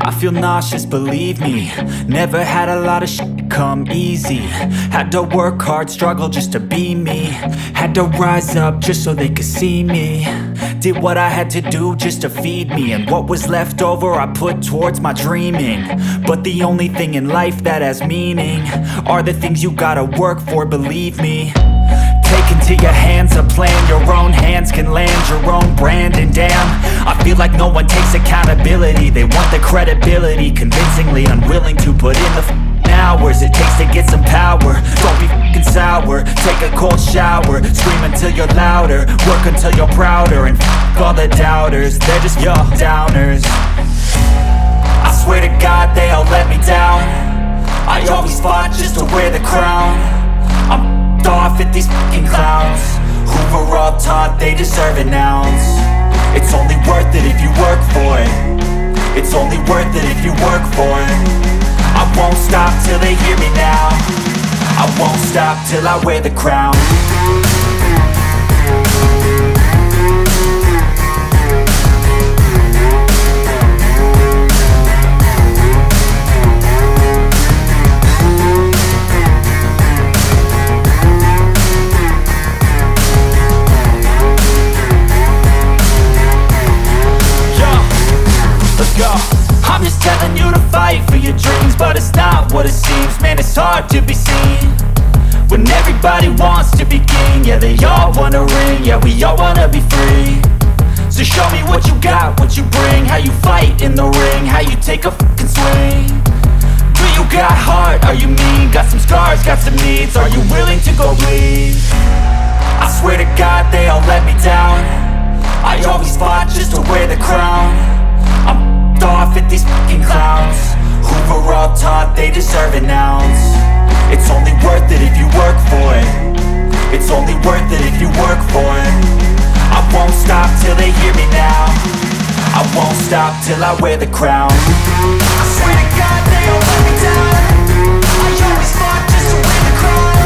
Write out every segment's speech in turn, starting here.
I feel nauseous, believe me. Never had a lot of shit come easy. Had to work hard, struggle just to be me. Had to rise up just so they could see me. Did what I had to do just to feed me. And what was left over I put towards my dreaming. But the only thing in life that has meaning are the things you gotta work for, believe me. Take into your hands a plan. Your own hands can land your own brand. And damn, I feel like no one takes accountability. They want the credibility, convincingly unwilling to put in the hours it takes to get some power. Don't be f***ing sour. Take a cold shower. Scream until you're louder. Work until you're prouder. And f*** all the doubters, they're just your downers. I swear to God they all let me down. I always fought just to wear the crown. I'm off at these fucking clowns who were all taught they deserve an ounce. It's only worth it if you work for it. It's only worth it if you work for it. I won't stop till they hear me now. I won't stop till I wear the crown. I'm just telling you to fight for your dreams, but it's not what it seems. Man, it's hard to be seen when everybody wants to be king. Yeah, they all wanna ring, yeah, we all wanna be free. So show me what you got, what you bring, how you fight in the ring, how you take a fucking swing. Do you got heart, are you mean? Got some scars, got some needs, are you willing to go bleed? I swear to God they all let me down. I always fought just to wear the crown. I'm off at these fucking clowns who were all taught they deserve an ounce. It's only worth it if you work for it. It's only worth it if you work for it. I won't stop till they hear me now. I won't stop till I wear the crown. I swear to God they all let me down. I always fought just to wear the crown.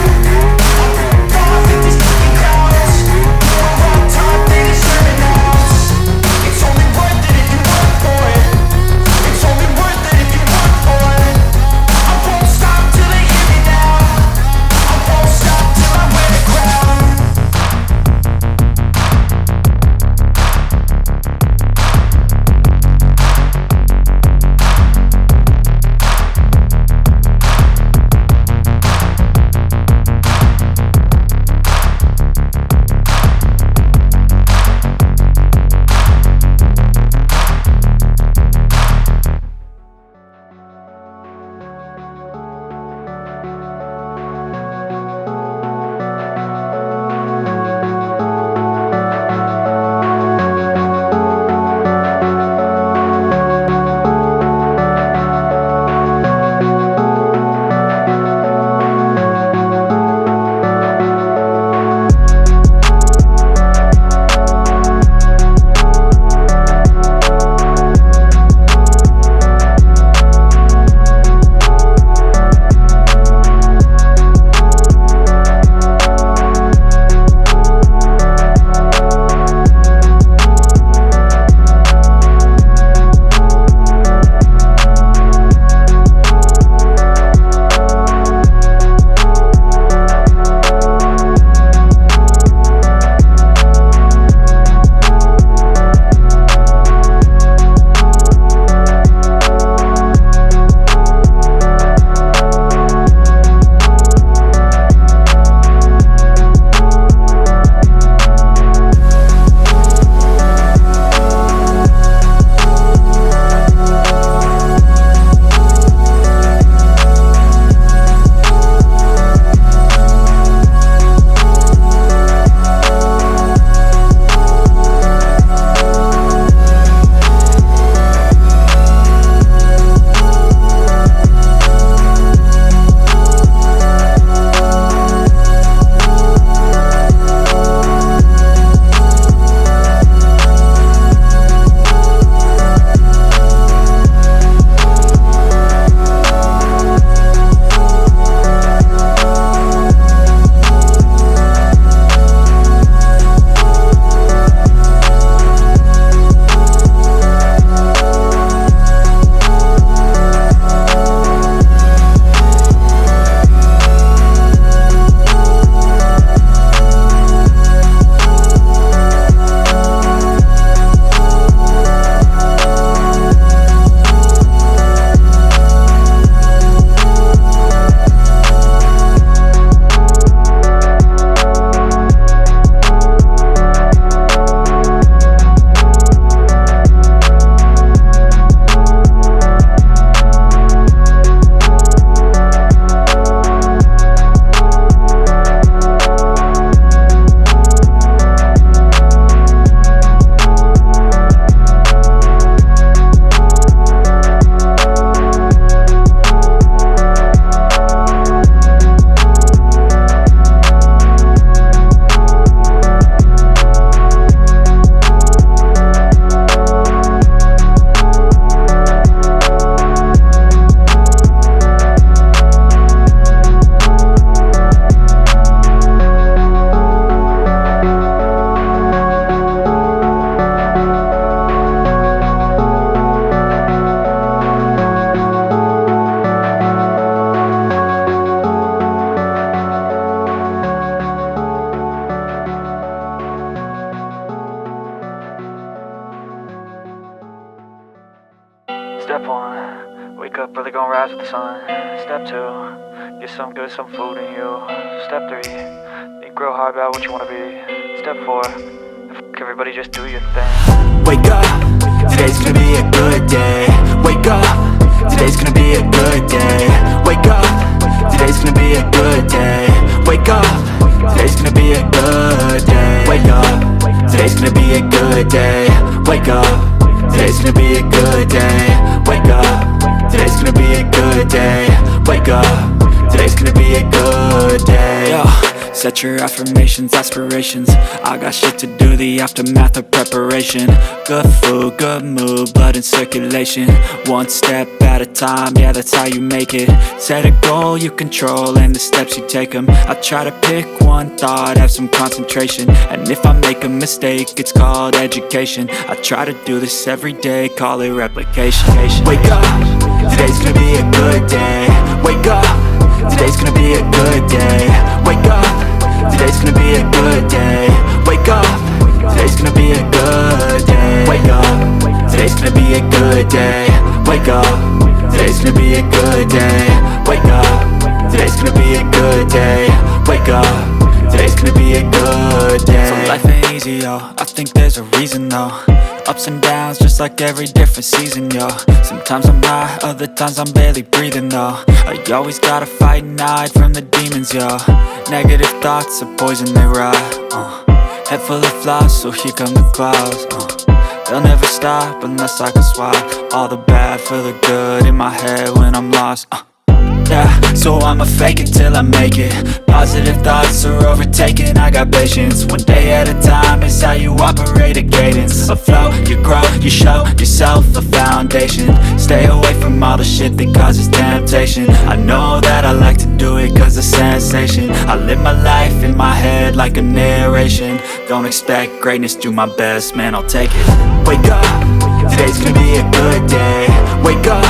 I'm off at these fucking clowns who were all taught they deserve an ounce. It's only worth it if you work for it. It's only worth it if you work for it. I won't stop till they hear me now. I won't stop till I wear the crown. Step 1, wake up early, gon' rise with the sun. Step 2, get some good, some food in you. Step 3, think real hard about what you wanna be. Step 4, everybody just do your thing. Wake up, today's gonna be a good day. Wake up, today's gonna be a good day. Wake up, today's gonna be a good day. Wake up, today's gonna be a good day. Wake up, today's gonna be a good day. Wake up, today's gonna be a good day. Wake up, today's gonna be a good day. Wake up, today's gonna be a good day. Yo, set your affirmations, aspirations. I got shit to do, the aftermath of preparation. Good food, good mood, blood in circulation. One step at a time, yeah, that's how you make it. Set a goal you control and the steps you take them. I try to pick one thought, have some concentration. And if I make a mistake, it's called education. I try to do this every day, call it replication. Wake up, today's gonna be a good day. Wake up, today's gonna be a good day. Wake up, today's gonna be a good day. Wake up, today's gonna be a good day. Wake up, today's gonna be a good day. Wake up, today's gonna be a good day. Wake up, today's gonna be a good day. Wake up, today's gonna be a good day. So life ain't easy, yo, I think there's a reason though. Ups and downs, just like every different season, yo. Sometimes I'm high, other times I'm barely breathing, though. I always gotta fight and hide from the demons, yo. Negative thoughts are poison, they rot. Head full of flies, so here come the clouds. They'll never stop unless I can swap all the bad for the good in my head when I'm lost. Yeah, so I'ma fake it till I make it. Positive thoughts are overtaken, I got patience. One day at a time is how you operate a cadence. A flow, you grow, you show yourself a foundation. Stay away from all the shit that causes temptation. I know that I like to do it cause it's sensation. I live my life in my head like a narration. Don't expect greatness, do my best, man, I'll take it. Wake up, today's gonna be a good day. Wake up,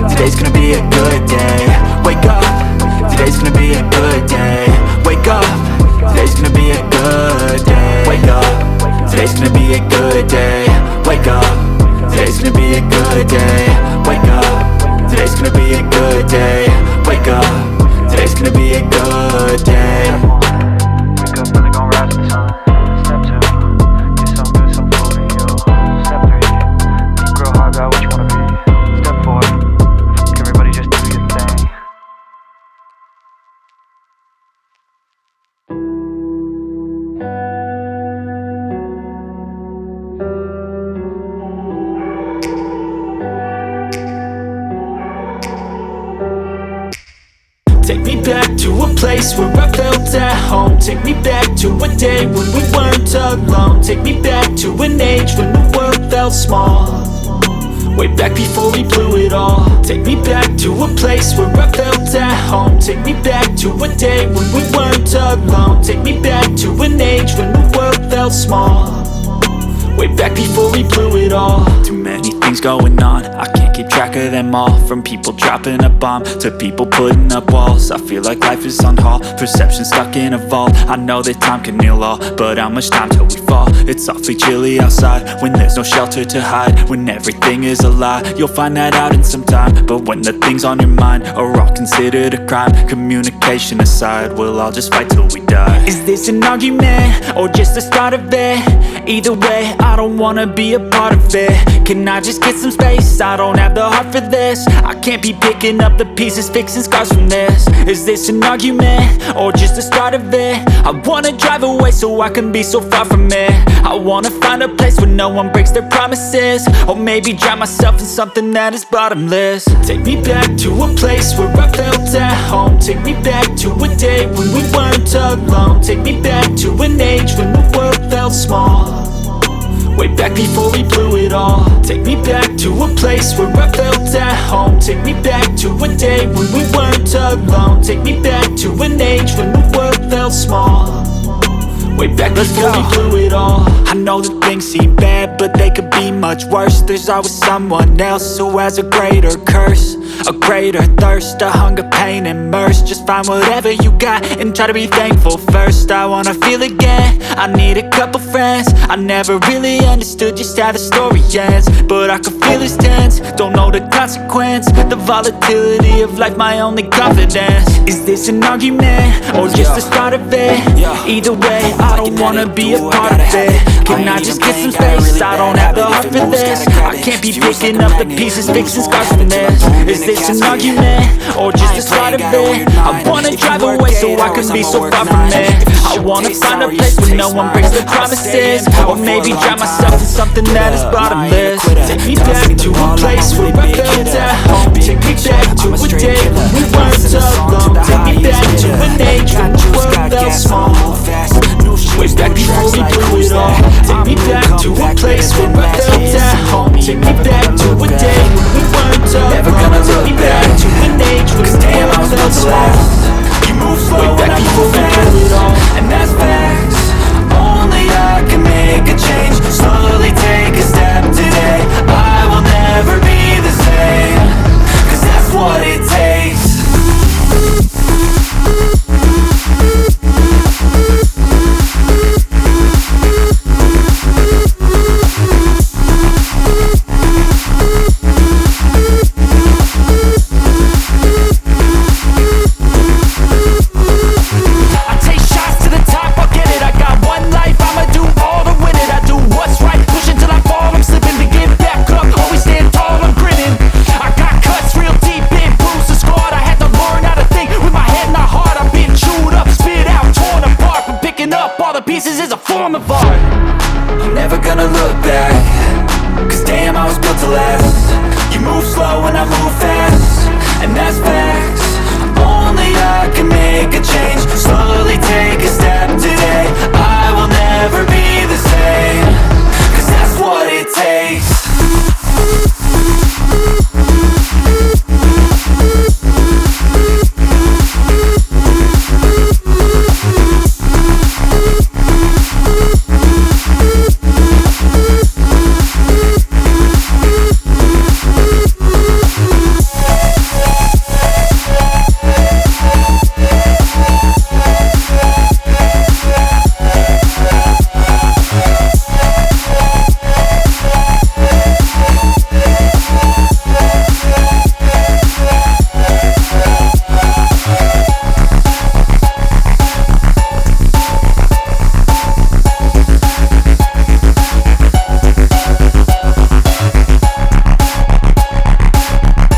today's gonna be a good day. Wake up, today's gonna be a good day. Wake up, today's gonna be a good day. Wake up, today's gonna be a good day. Wake up, today's gonna be a good day. Wake up, today's gonna be a good day. Wake up, today's gonna be a good day. Wake up early, gon' rise with the sun. Step 2, get some good, some food in you. Step 3, think real hard about what you wanna be. Step 4, everybody just do your thing. Take me back to a place where I felt at home. Take me back to a day when we weren't alone. Take me back to an age when the world felt small. Way back before we blew it all. Take me back to a place where I felt at home. Take me back to a day when we weren't alone. Take me back to an age when the world felt small. Way back before we blew it all. Too many things going on, I can't keep track of them all. From people dropping a bomb to people putting up walls. I feel like life is on hold, perception stuck in a vault. I know that time can heal all, but how much time till we fall? It's awfully chilly outside, when there's no shelter to hide. When everything is a lie, you'll find that out in some time. But when the things on your mind are all considered a crime, communication aside, we'll all just fight till we die. Is this an argument, or just the start of it? Either way, I don't wanna be a part of it. Can I just get some space? I don't have the heart for this. I can't be picking up the pieces, fixing scars from this. Is this an argument, or just the start of it? I wanna drive away so I can be so far from it. I wanna find a place where no one breaks their promises. Or maybe drown myself in something that is bottomless. Take me back to a place where I felt at home. Take me back to a day when we weren't alone. Take me back to an age when the world felt small. Way back before we blew it all. Take me back to a place where I felt at home. Take me back to a day when we weren't alone. Take me back to an age when the world felt small. Way back before we blew it all. I know that things seem bad, but they could be much worse. There's always someone else who has a greater curse, a greater thirst, a hunger pain immersed. Just find whatever you got and try to be thankful first. I wanna feel again, I need a couple friends. I never really understood just how the story ends, but I can feel it's tense, don't know the consequence. The volatility of life, my only confidence. Is this an argument, or just the start of it? Either way, I don't wanna be a part of it. Can I just get some space? I don't have the heart for this. I can't be picking up the pieces, fixing scars from this. Is this an argument, or just the start of it? I wanna drive away so I can be so far from it. I wanna find a place where no one breaks their promises, or maybe drown myself in something that is bottomless. Take me back to a place where I felt at home. Take me back to a day when we weren't alone. Take me back to an age when the world felt small, way back before we blew it all. Take me back to a place where I felt at home. Take me back to a day when we weren't alone. Never gonna take me back to an age when the world felt small. You move slow and I move fast, and that's facts. Only I can make a change. Slowly take a step today. I will never be the same, 'cause that's what it takes. Pieces is a form of art. I'm never gonna look back, 'cause damn, I was built to last. You move slow and I move fast, and that's facts. Only I can make a change. Slowly take a step today.